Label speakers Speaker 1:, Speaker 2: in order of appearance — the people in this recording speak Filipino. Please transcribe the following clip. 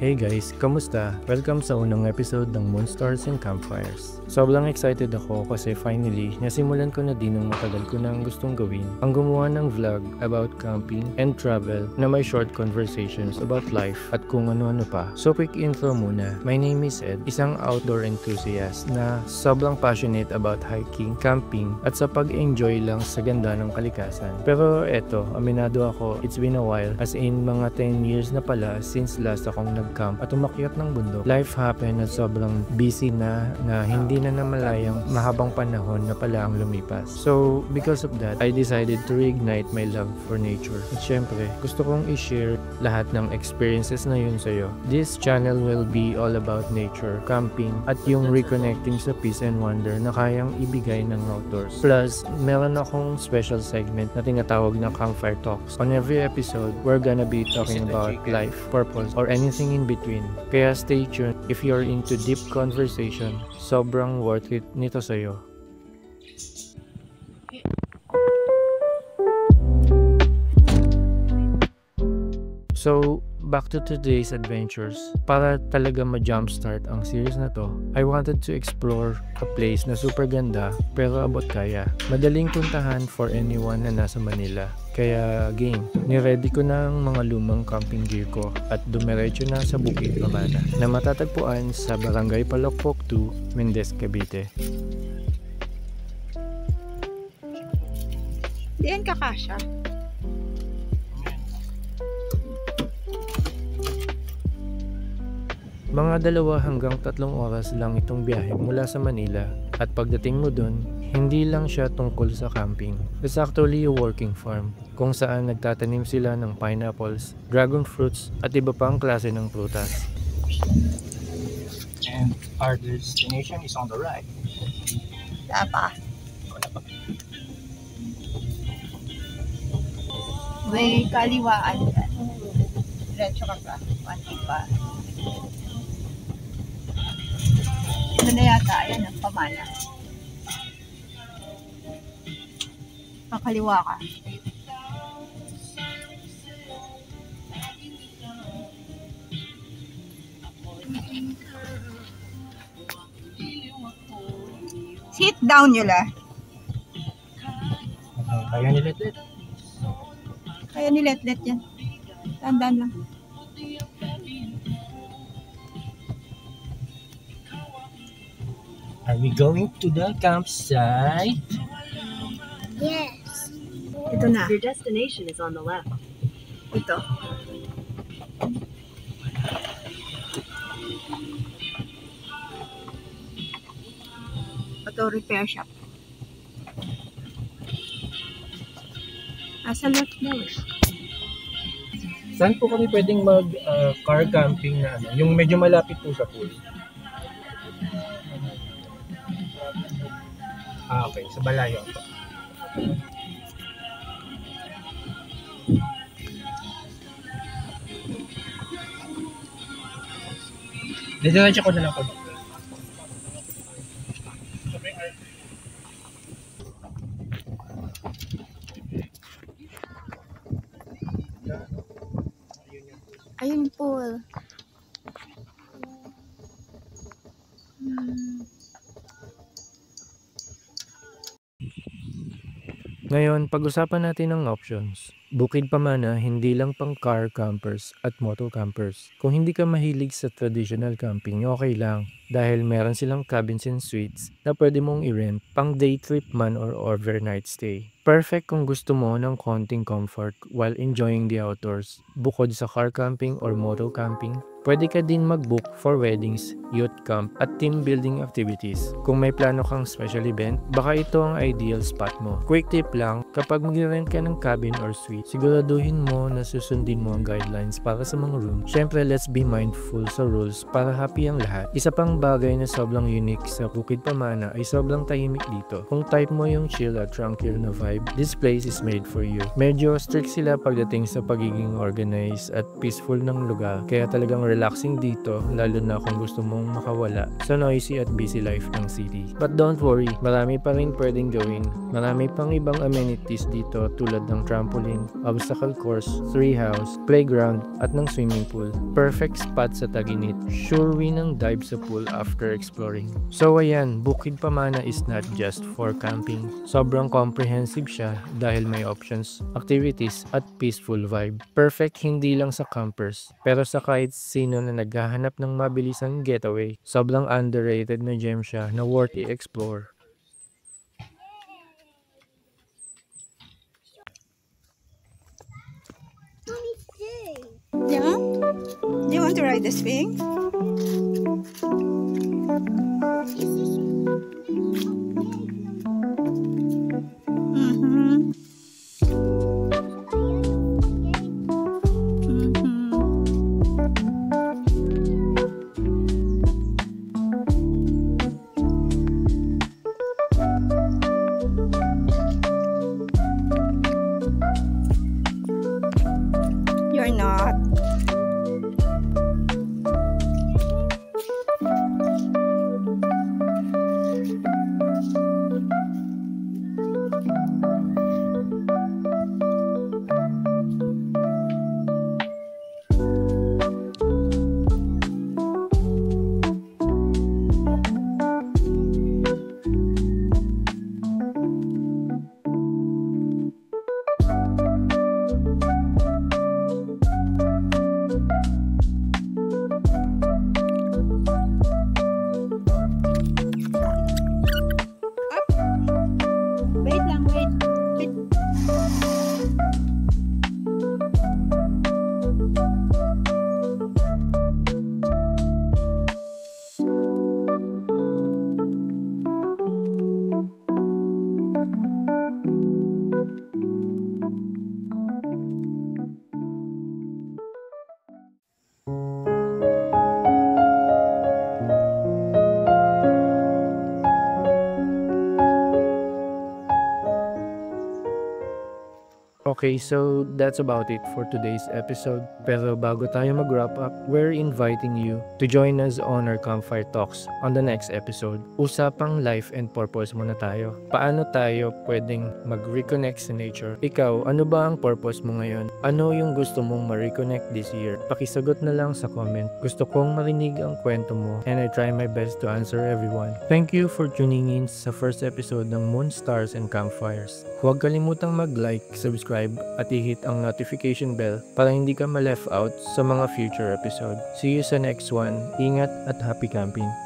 Speaker 1: Hey guys, kamusta? Welcome sa unang episode ng Moonstars and Campfires. Sobrang excited ako kasi finally, nasimulan ko na din ang matagal ko nang gustong gawin. Ang gumawa ng vlog about camping and travel na may short conversations about life at kung ano-ano pa. So quick intro muna. My name is Ed, isang outdoor enthusiast na sobrang passionate about hiking, camping at sa pag-enjoy lang sa ganda ng kalikasan. Pero eto, aminado ako, it's been a while, as in mga 10 years na pala since last akong nag-camp at umakyat ng bundok. Life happened at sobrang busy na hindi na namalayang mahabang panahon na pala ang lumipas. So, because of that, I decided to reignite my love for nature. At syempre, gusto kong i-share lahat ng experiences na yun sa'yo. This channel will be all about nature, camping, at yung reconnecting sa peace and wonder na kayang ibigay ng outdoors. Plus, meron akong special segment na tinatawag na Campfire Talks. On every episode, we're gonna be talking about life, purpose, or anything in between. Kaya stay tuned if you're into deep conversation. Sobrang worth it nito sa'yo. So, back to today's adventures. Para talaga ma-jumpstart ang series na to, I wanted to explore a place na super ganda pero abot kaya. Madaling puntahan for anyone na nasa Manila. Kaya game, niready ko na ang mga lumang camping gear ko at dumiretso na sa Bukid Pamana na matatagpuan sa Barangay Palokpok 2, Mendez, Cavite.
Speaker 2: Diyan ka kasha.
Speaker 1: Mga 2 hanggang 3 oras lang itong biyahe mula sa Manila at pagdating mo dun, hindi lang siya tungkol sa camping. It's actually a working farm kung saan nagtatanim sila ng pineapples, dragon fruits at iba pang klase ng prutas.
Speaker 3: And our destination is on the right.
Speaker 2: Tapa. May kaliwaan yan. Diretso ka pa. Panti pa. Ito na yata. Ayan ang Pamana. Kakaliwa ka. Sit down yun lah.
Speaker 3: Kaya ni Letlet.
Speaker 2: Kaya ni Letlet yan. Tandaan lang.
Speaker 3: Are we going to the campsite?
Speaker 4: Yes.
Speaker 2: Ito na.
Speaker 5: Your destination is on the left.
Speaker 2: Ito. Auto repair shop. Asa left daw eh.
Speaker 3: Saan po kami pwedeng mag car camping na ano? Yung medyo malapit po sa pool. Okay. Sa Balayo. Diretso ko na lang po.
Speaker 2: Ayun yung pool.
Speaker 1: Ngayon, pag-usapan natin ang options. Bukid Pamana, hindi lang pang car campers at moto campers. Kung hindi ka mahilig sa traditional camping, okay lang. Dahil meron silang cabins and suites na pwede mong i-rent pang day trip man or overnight stay. Perfect kung gusto mo ng konting comfort while enjoying the outdoors. Bukod sa car camping or moto camping, pwede ka din mag-book for weddings, youth camp, at team building activities. Kung may plano kang special event, baka ito ang ideal spot mo. Quick tip lang, kapag mag-rent ka ng cabin or suite, siguraduhin mo na susundin mo ang guidelines para sa mga room. Syempre, let's be mindful sa rules para happy ang lahat. Isa pang bagay na sobrang unique sa Bukid Pamana ay sobrang tahimik dito. Kung type mo yung chill at tranquil na vibe, this place is made for you. Medyo strict sila pagdating sa pagiging organized at peaceful ng lugar, kaya talagang relaxing dito, lalo na kung gusto mong makawala sa noisy at busy life ng city. But don't worry, marami pa rin pwedeng gawin. Marami pang ibang amenities activities dito tulad ng trampoline, obstacle course, treehouse, playground, at ng swimming pool. Perfect spot sa tag-init. Sure win ang dive sa pool after exploring. So ayan, Bukid Pamana is not just for camping. Sobrang comprehensive siya dahil may options, activities, at peaceful vibe. Perfect hindi lang sa campers, pero sa kahit sino na naghahanap ng mabilisang getaway. Sobrang underrated na gem siya na worth i-explore.
Speaker 2: Yeah? Do you want to ride the swing? Mm-hmm. You're not. Wait lang, wait.
Speaker 1: Okay, so that's about it for today's episode. Pero bago tayo mag-wrap up, we're inviting you to join us on our campfire talks on the next episode. Usapang life and purpose muna tayo. Paano tayo pwedeng mag-reconnect sa nature? Ikaw, ano ba ang purpose mo ngayon? Ano yung gusto mong ma-reconnect this year? Pakisagot na lang sa comment. Gusto kong marinig ang kwento mo and I try my best to answer everyone. Thank you for tuning in sa first episode ng Moon Stars and Campfires. Huwag kalimutang mag-like, subscribe, at i-hit ang notification bell para hindi ka ma-left out sa mga future episode. See you sa next one. Ingat at happy camping!